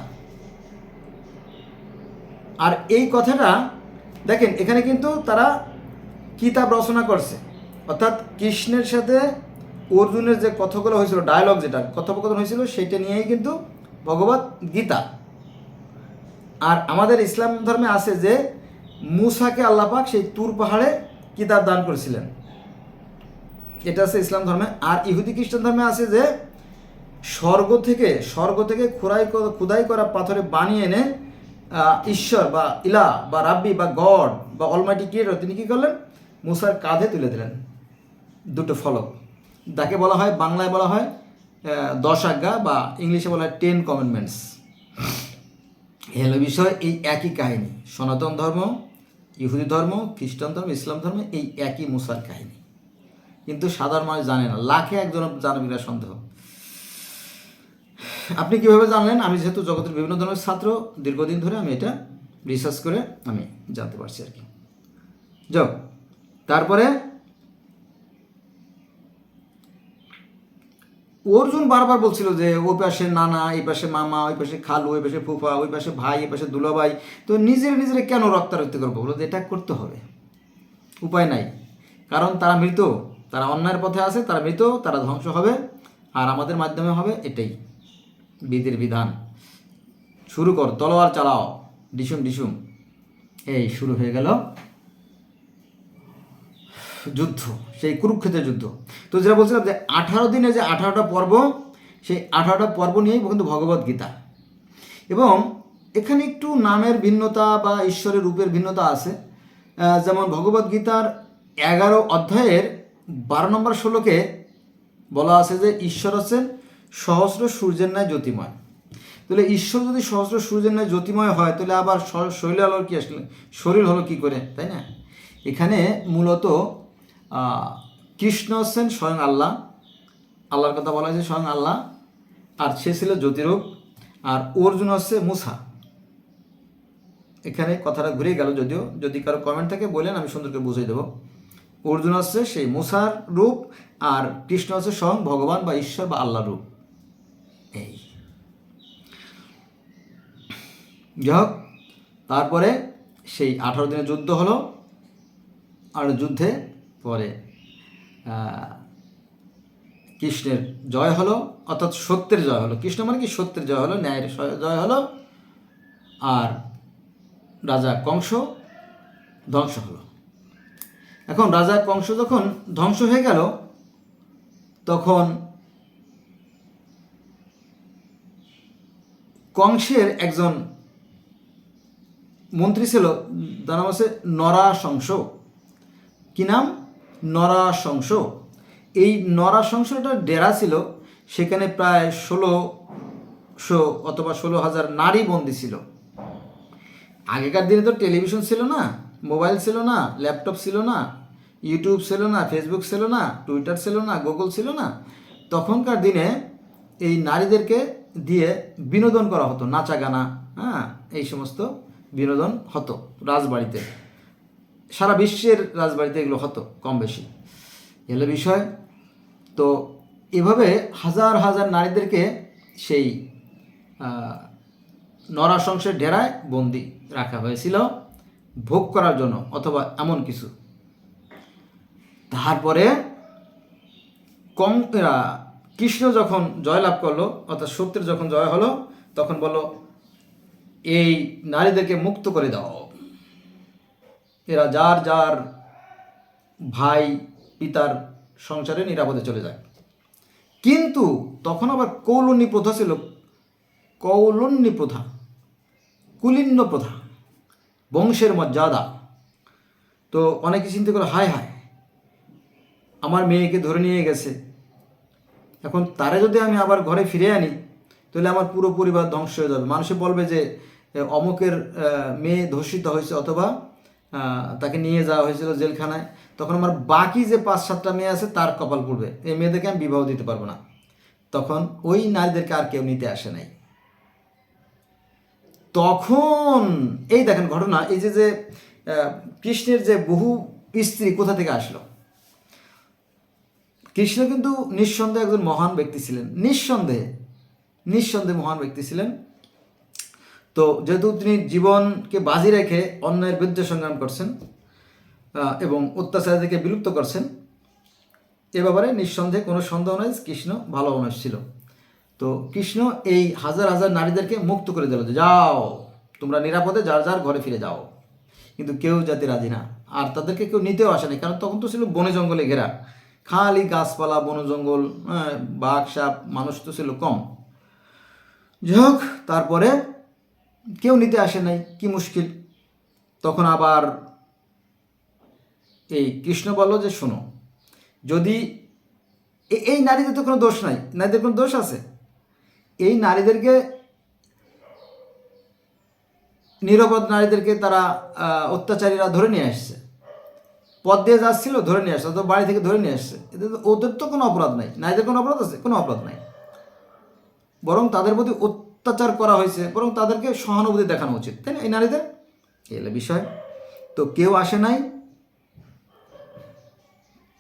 আর এই কথাটা দেখেন, এখানে কিন্তু তারা কিতাব রচনা করছে, অর্থাৎ কৃষ্ণের সাথে অর্জুনের যে কথাগুলো হয়েছিল, ডায়লগ যেটা কথোপকথন হয়েছিল, সেটা নিয়েই কিন্তু ভগবত গীতা। আর আমাদের ইসলাম ধর্মে আছে যে মুসাকে আল্লাহ পাক সেই তুর পাহাড়ে কিতাব দান করেছিলেন, এটা আছে ইসলাম ধর্মে। আর ইহুদি খ্রিস্টান ধর্মে আছে যে স্বর্গ থেকে খুদাই করা পাথরে বানিয়ে এনে ঈশ্বর বা ইলা বা রাব্বি বা গড বা অলমাইটি ক্রিয়েটর, তিনি কী করলেন, মুসার কাঁধে তুলে দিলেন দুটো ফলক, যাকে বলা হয়, বাংলায় বলা হয় 10 আজ্ঞা, বা ইংলিশে বলা হয় 10 কমেন্ডমেন্টস। হলো বিষয়, এই একই কাহিনী, সনাতন ধর্ম, ইহুদি ধর্ম, খ্রিস্টান ধর্ম, ইসলাম ধর্মে এই একই মুসার কাহিনী, কিন্তু সাধারণ মানুষ জানে না, লাখে একজন জানে বিনা সন্দেহ। আপনি কিভাবে জানলেন? আমি যেহেতু জগতের বিভিন্ন ধরনের ছাত্র, দীর্ঘদিন ধরে আমি এটা রিসার্চ করে আমি জানতে পারছি আর কি। যাও, তারপরে অর্জুন বারবার বলছিল যে ওই পাশে নানা, এই পাশে মামা, ওই পাশে খালু, ওই পাশে ফুফা, ওই পাশে ভাই, এই পাশে দুলাভাই, তো নিজেরা কেন রক্তারক্তি করবো? বলো, এটা করতে হবে, উপায় নাই, কারণ তারা মৃত, তারা অন্যায়ের পথে আছে, তারা মৃত, তারা ধ্বংস হবে, আর আমাদের মাধ্যমে হবে, এটাই বিধির বিধান। শুরু কর, তলোয়ার চালাও, ডিসুম ডিসুম। এই শুরু হয়ে গেল যুদ্ধ, সেই কুরুক্ষেত্রের যুদ্ধ। তো যেটা বলছিলাম যে 18 দিনে যে 18টা পর্ব, সেই 18টা পর্ব নিয়েই কিন্তু ভগবত গীতা। এবং এখানে একটু নামের ভিন্নতা বা ঈশ্বরের রূপের ভিন্নতা আছে। যেমন ভগবত গীতার 11 অধ্যায়ের 12 নম্বর শ্লোকে বলা আছে যে ঈশ্বর হচ্ছেন সহস্র সূর্যের ন্যায় জ্যোতিময়। তাহলে ঈশ্বর যদি সহস্র সূর্যের ন্যায় জ্যোতিময় হয়, তাহলে আবার শরীর হলো কি, আসলে শরীর হলো কি করে, তাই না? এখানে মূলত কৃষ্ণ হচ্ছেন স্বয়ং আল্লাহ, আল্লাহর কথা বলা হয়েছে স্বয়ং আল্লাহ, আর সে ছিল জ্যোতিরূপ। আর অর্জুন হচ্ছে মুসা। এখানে কথাটা ঘুরে গেল, যদিও যদি কারো কমেন্ট থাকে বলেন, আমি সুন্দর করে বুঝিয়ে দেবো। অর্জুন হচ্ছে সেই মুসার রূপ, আর কৃষ্ণ হচ্ছে স্বয়ং ভগবান বা ঈশ্বর বা আল্লাহ রূপ। এই যাই হোক, তারপরে সেই 18 দিনের যুদ্ধ হলো। আর যুদ্ধে পরে কৃষ্ণের জয় হলো, অর্থাৎ সত্যের জয় হলো। কৃষ্ণ মানে কি, সত্যের জয় হলো, ন্যায়ের জয় হলো। আর রাজা কংস ধ্বংস হলো। এখন রাজা কংস যখন ধ্বংস হয়ে গেল, তখন কংসের একজন মন্ত্রী ছিল, তার নাম হচ্ছে নরাশংস। কি নাম? নরাশংস। এই নরাশংসটা ডেরা ছিল, সেখানে প্রায় 1600 অথবা 16,000 নারী বন্দী ছিল। আগেকার দিনে তো টেলিভিশন ছিল না, মোবাইল ছিল না, ল্যাপটপ ছিল না, ইউটিউব ছিল না, ফেসবুক ছিল না, টুইটার ছিল না, গুগল ছিল না। তখনকার দিনে এই নারীদেরকে দিয়ে বিনোদন করা হতো, নাচা গানা, হ্যাঁ, এই সমস্ত বিনোদন হতো রাজবাড়িতে, সারা বিশ্বের রাজবাড়িতে এগুলো হতো কম বেশি, এগুলো বিষয়। তো এভাবে হাজার হাজার নারীদেরকে সেই নরাশংসের ডেরায় বন্দি রাখা হয়েছিল ভোগ করার জন্য, অথবা এমন কিছু। তারপরে কৃষ্ণ যখন জয়লাভ করলো, অর্থাৎ সত্যের যখন জয় হলো, তখন বলল এই নারীদেরকে মুক্ত করে দাও, এরা যার যার ভাই পিতার সংসারে নিরাপদে চলে যায়। কিন্তু তখন আবার কৌলনী প্রথা ছিল, কৌলন্যী প্রথা, কুলিন্য প্রথা, বংশের মর্যাদা। তো অনেকে চিন্তা করে, হায় হায়, আমার মেয়েকে ধরে নিয়ে গেছে, এখন তারে যদি আমি আবার ঘরে ফিরে আনি তাহলে আমার পুরো পরিবার ধ্বংস হয়ে যাবে। মানুষে বলবে যে অমুকের মেয়ে ধর্ষিত হয়েছে, অথবা তাকে নিয়ে যাওয়া হয়েছিল জেলখানায়, তখন আমার বাকি যে 5-7টা মেয়ে আছে তার কপাল পড়বে, এই মেয়েদেরকে আমি বিবাহ দিতে পারবো না। তখন ওই নারীদেরকে আর কেউ নিতে আসে নাই। তখন এই দেখেন ঘটনা, এই যে যে কৃষ্ণের যে বহু স্ত্রী কোথা থেকে আসলো। কৃষ্ণ কিন্তু নিঃসন্দেহে একজন মহান ব্যক্তি ছিলেন, নিঃসন্দেহে মহান ব্যক্তি ছিলেন। তো যেহেতু তিনি জীবনকে বাজি রেখে অন্যায়ের বিরুদ্ধে সংগ্রাম করছেন এবং অত্যাচার থেকে বিলুপ্ত করছেন, এ ব্যাপারে নিঃসন্দেহে কোনো সন্দেহ নয় কৃষ্ণ ভালো মানুষ ছিল। তো কৃষ্ণ এই হাজার হাজার নারীদেরকে মুক্ত করে দিল যে যাও তোমরা নিরাপদে যার যার ঘরে ফিরে যাও, কিন্তু কেউ যাতে রাজি না, আর তাদেরকে কেউ নিতেও আসেনি, কারণ তখন তো ছিল বনে জঙ্গলে ঘেরা, খালি গাছপালা, বন জঙ্গল, বাঘ সাপ, মানুষ তো ছিল কম। যাই হোক, তারপরে কেউ নিতে আসে নাই, কি মুশকিল। তখন আবার এই কৃষ্ণ বলল যে শোনো, যদি এই নারীদের তো কোনো দোষ নাই, নারীদের কোনো দোষ আছে? এই নারীদেরকে, নিরাপদ নারীদেরকে তারা অত্যাচারীরা ধরে নিয়ে আসছে, পথ দিয়ে যাচ্ছিল ধরে নিয়ে আসছে, অথবা বাড়ি থেকে ধরে নিয়ে আসছে। ওদের তো কোনো অপরাধ নাই, নারীদের কোনো অপরাধ আছে? কোনো অপরাধ নাই, বরং তাদের প্রতি অত্যাচার করা হয়েছে, বরং তাদেরকে সহানুভূতি দেখানো উচিত, তাই না? এই নারীদের এলে বিষয়। তো কেউ আসে নাই।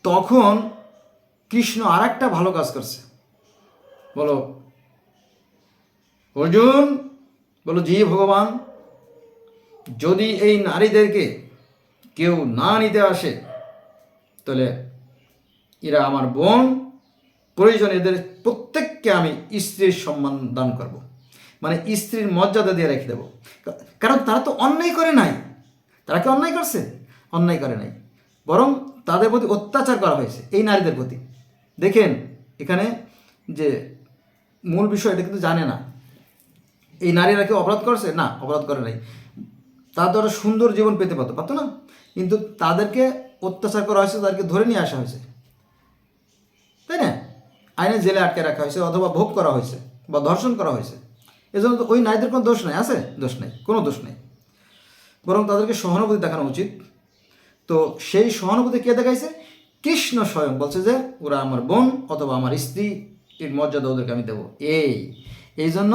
তখন কৃষ্ণ আর একটা ভালো কাজ করছে। বলো অর্জুন, বলো জি ভগবান, যদি এই নারীদেরকে কেউ না নিতে আসে তাহলে এরা আমার বোন, প্রয়োজন এদের প্রত্যেককে আমি স্ত্রীর সম্মান দান করব, মানে স্ত্রীর মর্যাদা দিয়ে রেখে দেব। কারণ তারা তো অন্যায় করে নাই। তারা কি অন্যায় করছে? অন্যায় করে নাই, বরং তাদের প্রতি অত্যাচার করা হয়েছে এই নারীদের প্রতি। দেখেন এখানে যে মূল বিষয়, এটা কিন্তু জানে না এই নারীরা কি অপরাধ করছে, না অপরাধ করে নাই। তারা তো একটা সুন্দর জীবন পেতে পারতো না, কিন্তু তাদেরকে অত্যাচার করা হয়েছে, তাদেরকে ধরে নিয়ে আসা হয়েছে, তাই না? আইনে জেলে আটকে রাখা হয়েছে, অথবা ভোগ করা হয়েছে, বা ধর্ষণ করা হয়েছে। এজন্য তো ওই নারীদের কোনো দোষ নাই, আছে? দোষ নেই, কোনো দোষ নেই, বরং তাদেরকে সহানুভূতি দেখানো উচিত। তো সেই সহানুভূতি কে দেখাইছে? কৃষ্ণ স্বয়ং বলছে যে ওরা আমার বোন অথবা আমার স্ত্রী, এর মর্যাদা ওদেরকে আমি দেবো। এই জন্য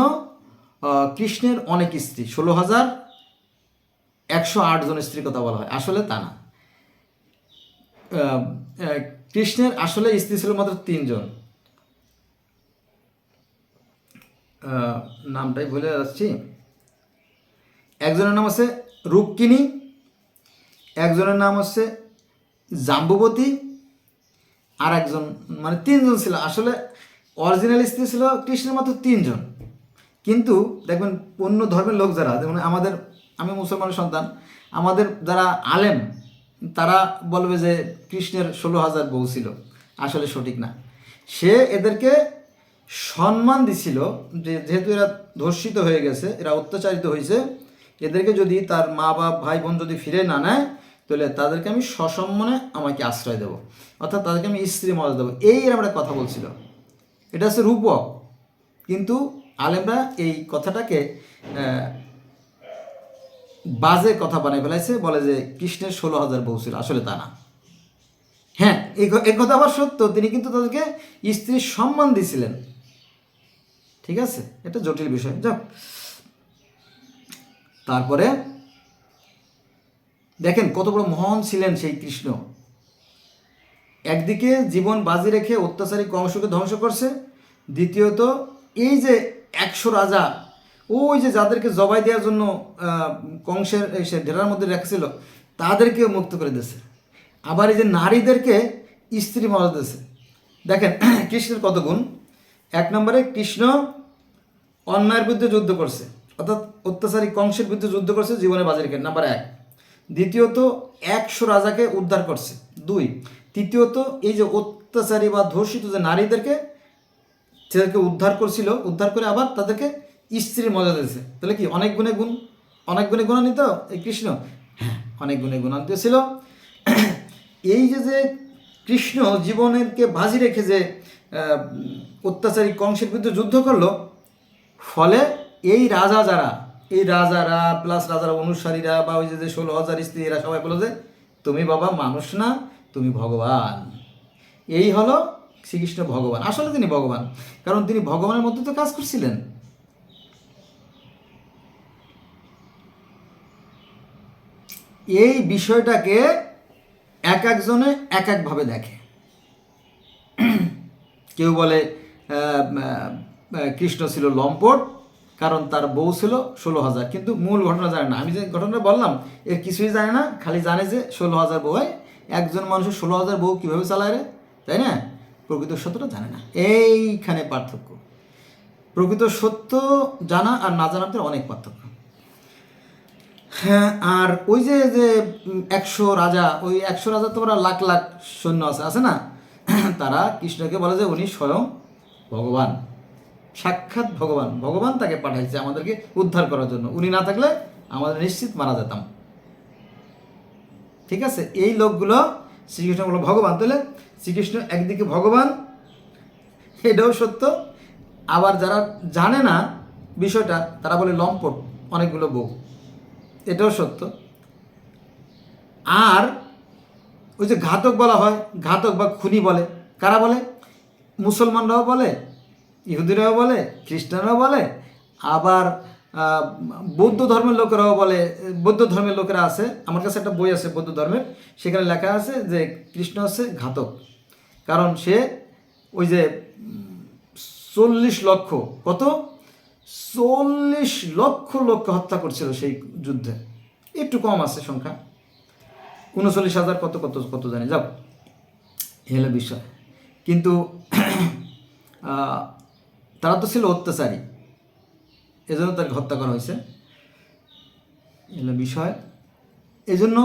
কৃষ্ণের অনেক স্ত্রী, 16,108 জন স্ত্রীর কথা বলা হয়, আসলে তা না। কৃষ্ণের আসলে স্ত্রী ছিল মাত্র 3 জন, নামটাই ভুলে যাচ্ছি। একজনের নাম হচ্ছে রুক্মিণী, একজনের নাম হচ্ছে জাম্বুবতী, আর একজন, মানে 3 জন ছিল। আসলে অরিজিনাল স্ত্রী ছিল কৃষ্ণের মাত্র 3 জন। কিন্তু দেখবেন অন্য ধর্মের লোক যারা, যেমন আমাদের, আমি মুসলমানের সন্তান, আমাদের যারা আলেম তারা বলবে যে কৃষ্ণের 16,000 বউ ছিল। আসলে সঠিক না। সে এদেরকে সম্মান দিছিল যে যেহেতু এরা ধর্ষিত হয়ে গেছে, এরা অত্যাচারিত হয়েছে, এদেরকে যদি তার মা বাপ ভাই বোন যদি ফিরে না নেয় তাহলে তাদেরকে আমি সসম্মানে আমাকে আশ্রয় দেবো, অর্থাৎ তাদেরকে আমি স্ত্রী মর্যাদা দেবো, এই এরকম একটা কথা বলছিল। এটা হচ্ছে রূপক। কিন্তু আলেমরা এই কথাটাকে বাজে কথা বানিয়ে ফেলাইছে, বলে যে কৃষ্ণের 16,000 বউ ছিল। আসলে তা না। হ্যাঁ, এই কথা আবার সত্য, তিনি কিন্তু তাদেরকে স্ত্রীর সম্মান দিয়েছিলেন। ঠিক আছে, এটা জটিল বিষয়। যাক, তারপরে দেখেন কত বড় মহান ছিলেন সেই কৃষ্ণ। একদিকে জীবন বাজি রেখে অত্যাচারী কংসকে ধ্বংস করছে, দ্বিতীয়ত এই যে 100 রাজা, ওই যে যাদেরকে জবাই দেওয়ার জন্য কংসের সে ডেরার মধ্যে রাখছিল, তাদেরকেও মুক্ত করে দিয়েছে। আবার এই যে নারীদেরকে স্ত্রী মর্যাদা দিয়েছে। দেখেন কৃষ্ণের কত গুণ। 1 নম্বরে কৃষ্ণ অন্যায়ের বিরুদ্ধে যুদ্ধ করছে, অর্থাৎ অত্যাচারী কংসের বিরুদ্ধে যুদ্ধ করছে জীবনে বাজি রেখে, নাম্বার 1। দ্বিতীয়ত 100 রাজাকে উদ্ধার করছে, 2। তৃতীয়ত এই যে অত্যাচারী বা ধর্ষিত যে নারীদেরকে যাদেরকে উদ্ধার করছিল, উদ্ধার করে আবার তাদেরকে স্ত্রীর মর্যাদা দিয়েছে। তাহলে কি অনেক গুণে গুণ, অনেক গুণে গুণান্বিত এই কৃষ্ণ? হ্যাঁ, অনেক গুণে গুণান্বিত ছিল। এই যে যে কৃষ্ণ জীবনেরকে বাজি রেখে যে অত্যাচারী কংসের বিরুদ্ধে যুদ্ধ করলো, ফলে এই রাজা যারা, এই রাজারা প্লাস রাজার অনুসারীরা বা ওই যে 16,000 স্ত্রী, এরা সবাই বলো যে তুমি বাবা মানুষ না, তুমি ভগবান। এই হলো শ্রীকৃষ্ণ ভগবান। আসলে তিনি ভগবান, কারণ তিনি ভগবানের মধ্যে তো কাজ করছিলেন। এই বিষয়টাকে এক একজনে এক একভাবে দেখে। কেউ বলে কৃষ্ণ ছিল লম্পট, কারণ তার বউ ছিল 16,000, কিন্তু মূল ঘটনা জানে না। আমি যে ঘটনাটা বললাম এর কিছুই জানে না, খালি জানে যে 16,000 বউ হয়। একজন মানুষের 16,000 বউ কীভাবে চালায় রে, তাই না? প্রকৃত সত্যটা জানে না, এইখানে পার্থক্য। প্রকৃত সত্য জানা আর না জানাতে অনেক পার্থক্য। হ্যাঁ, আর ওই যে 100 রাজা, ওই 100 রাজা তো ওরা লাখ লাখ সৈন্য আছে না, তারা কৃষ্ণকে বলে যে উনি স্বয়ং ভগবান, সাক্ষাৎ ভগবান। ভগবান তাকে পাঠাইছে আমাদেরকে উদ্ধার করার জন্য। উনি না থাকলে আমাদের নিশ্চিত মারা যেতাম। ঠিক আছে, এই লোকগুলো শ্রীকৃষ্ণ বলো ভগবান। তাহলে শ্রীকৃষ্ণ একদিকে ভগবান, এটাও সত্য। আবার যারা জানে না বিষয়টা, তারা বলে লম্পট, অনেকগুলো বউ, এটাও সত্য। আর ওই যে ঘাতক বলা হয়, ঘাতক বা খুনি বলে, কারা বলে? মুসলমানরাও বলে, ইহুদিরাও বলে, খ্রিস্টানরাও বলে, আবার বৌদ্ধ ধর্মের লোকেরাও বলে। বৌদ্ধ ধর্মের লোকেরা আছে, আমার কাছে একটা বই আছে বৌদ্ধ ধর্মের, সেখানে লেখা আছে যে কৃষ্ণ হচ্ছে ঘাতক, কারণ সে ওই যে 40 লক্ষ, কত 40 লক্ষ লোককে হত্যা করছিল সেই যুদ্ধে। একটু কম আছে সংখ্যা, 39,000 কত কত কত জানি, যাও হলো বিষয়। কিন্তু তারা তো ছিল অত্যাচারী, এজন্য তাকে হত্যা করা হয়েছে, এলো বিষয়। এজন্য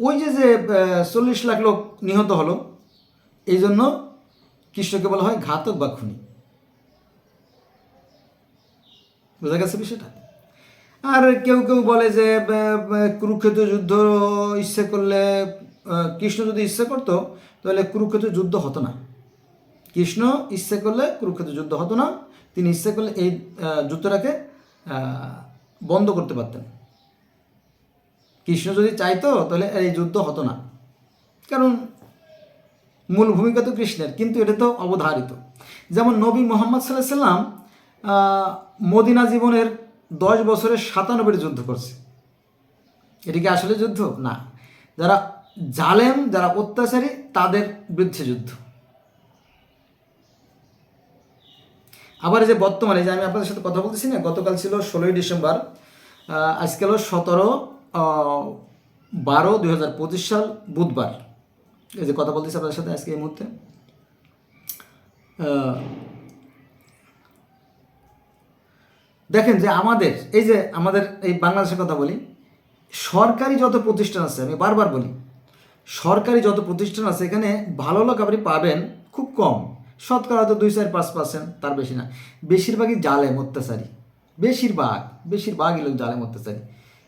ওই যে 40 লাখ লোক নিহত হলো, এই জন্য কৃষ্ণকে বলা হয় ঘাতক বা খুনি। বোঝা গেছে বিষয়টা? আর কেউ কেউ বলে যে কুরুক্ষেত্র যুদ্ধ ইচ্ছে করলে, কৃষ্ণ যদি ইচ্ছে করতো তাহলে কুরুক্ষেত্র যুদ্ধ হতো না। কৃষ্ণ ইচ্ছে করলে কুরুক্ষেত্র যুদ্ধ হতো না, তিনি ইচ্ছে করলে এই যুদ্ধটাকে বন্ধ করতে পারতেন। কৃষ্ণ যদি চাইতো তাহলে এই যুদ্ধ হতো না, কারণ মূল ভূমিকা তো কৃষ্ণের, কিন্তু এটা তো অবধারিত। যেমন নবী মোহাম্মদ সাল্লাল্লাহু আলাইহি সাল্লাম মদিনা জীবনের 10 বছরের 97টি যুদ্ধ করছে। এটা কি আসলে যুদ্ধ? না, যারা জালেম, যারা অত্যাচারী, তাদের বিরুদ্ধে যুদ্ধ। আবার এই যে বর্তমানে যে আমি আপনাদের সাথে কথা বলতেছি না, গতকাল ছিল 16ই ডিসেম্বর, আজকে হলো 17/12/2025 সাল, বুধবার। এই যে কথা বলতেছি আপনাদের সাথে আজকে এই মুহূর্তে, দেখেন যে আমাদের এই যে আমাদের এই বাংলাদেশের কথা বলি, সরকারি যত প্রতিষ্ঠান আছে, আমি বারবার বলি, সরকারি যত প্রতিষ্ঠান আছে এখানে ভালো লোক আপনি পাবেন খুব কম, শতকরা হয়তো 2-4-5%, তার বেশি না। বেশিরভাগই জালেম অত্যাচারী, বেশিরভাগই লোক জালেম অত্যাচারী।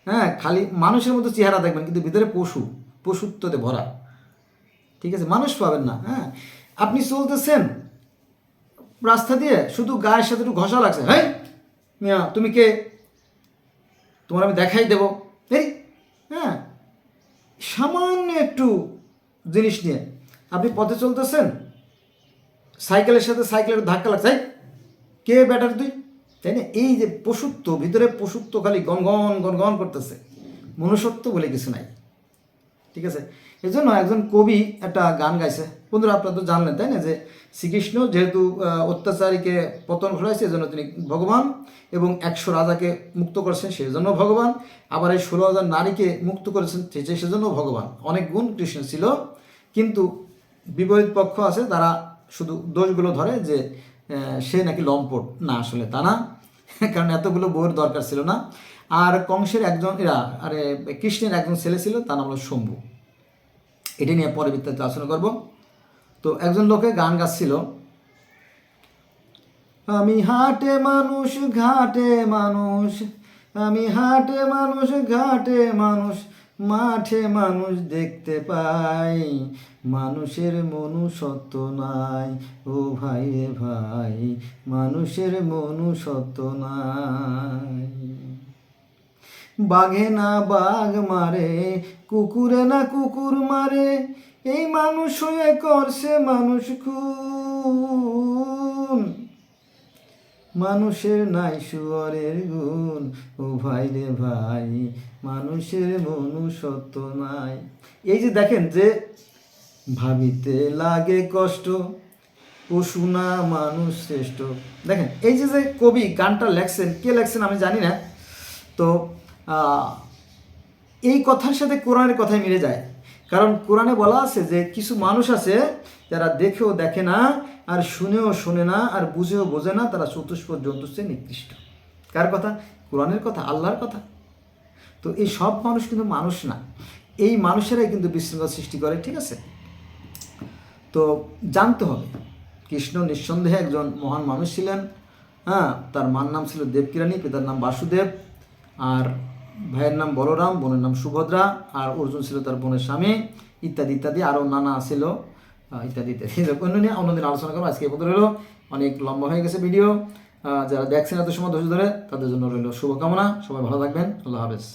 হ্যাঁ, খালি মানুষের মতো চেহারা দেখবেন, কিন্তু ভিতরে পশুত্বতে ভরা। ঠিক আছে, মানুষ পাবেন না। হ্যাঁ, আপনি চলতেছেন রাস্তা দিয়ে, শুধু গায়ের সাথে একটু ঘষা লাগছে, হ্যাঁ মিয়া তুমি কে, তোমার আমি দেখাই দেবো, এই হ্যাঁ, সামান্য একটু জিনিস নিয়ে আপনি পথে চলতেছেন, সাইকেলের সাথে সাইকেলের ধাক্কা লাগছে, কে ব্যাটার তুই, তাই না? এই যে পশুত্ব, ভিতরে পশুত্ব খালি গনগন গনগন করতেছে, মনুষ্যত্ব বলে কিছু নাই। ঠিক আছে, এই জন্য একজন কবি একটা গান গাইছে, বন্ধুরা আপনারা তো জানলেন তাই না, যে শ্রীকৃষ্ণ যেহেতু অত্যাচারীকে পতন ঘটাইছে এজন্য তিনি ভগবান, এবং 100 রাজাকে মুক্ত করেছেন সেই জন্য ভগবান, আবার এই 16,000 নারীকে মুক্ত করেছেন সেজন্য ভগবান। অনেক গুণ কৃষ্ণ ছিল, কিন্তু বিপরীত পক্ষ আছে, তারা শুধু দোষগুলো ধরে যে সে নাকি লম্পট। না, আসলে তা না, কারণ এতগুলো বউয়ের দরকার ছিল না। আর কংসের একজন কৃষ্ণের একজন ছেলে ছিল, তার নাম হলো শম্ভু। এটা নিয়ে পরে বিস্তারিত আলোচনা করব। তো একজন লোকে গান গাচ্ছিল, আমি হাটে মানুষ ঘাটে মানুষ, আমি হাটে মানুষ ঘাটে মানুষ, মাঠে মানুষ দেখতে পাই, মানুষের মনুষ্যত্ব নাই। ও ভাই রে ভাই, মানুষের মনুষ্যত্ব নাই। বাঘে না বাঘ মারে, কুকুরে না কুকুর মারে, এই মানুষ হয়ে করছে মানুষ খুন। মানুষের নাই শুয়োরের গুণ, ও ভাই রে ভাই, মানুষের মনুষ্যত্ব নাই। এই যে দেখেন যে ভাবিতে লাগে কষ্ট, পশু না মানুষ শ্রেষ্ঠ। দেখেন এই যে যে কবি গানটা লেখছেন, কে লেখছেন আমি জানি না, তো এই কথার সাথে কোরআনের কথাই মিলে যায়। কারণ কোরআনে বলা আছে যে কিছু মানুষ আছে যারা দেখেও দেখে না, আর শুনেও শোনে না, আর বুঝেও বোঝে না, তারা চতুষ্পদ জন্তুর চেয়ে নিকৃষ্ট। কার কথা? কোরআনের কথা, আল্লাহর কথা। তো এই সব মানুষ কিন্তু মানুষ না, এই মানুষেরাই কিন্তু বিশৃঙ্খলা সৃষ্টি করে, ঠিক আছে? তো জানতে হবে কৃষ্ণ নিঃসন্দেহে একজন মহান মানুষ ছিলেন। হ্যাঁ, তার মার নাম ছিল দেবকীরানী, পিতার নাম বাসুদেব, আর ভাইয়ের নাম বলরাম, বোনের নাম সুভদ্রা, আর অর্জুন ছিল তার বোনের স্বামী, ইত্যাদি ইত্যাদি, আরও নানা ছিল ইত্যাদি ইত্যাদি। অন্যদিন আলোচনা করবো। আজকে এ পর্যন্ত রইল, অনেক লম্বা হয়ে গেছে ভিডিও। যারা দেখছেন এত সময় ধৈর্য ধরে, তাদের জন্য রইল শুভকামনা। সবাই ভালো থাকবেন। আল্লাহ হাফেজ।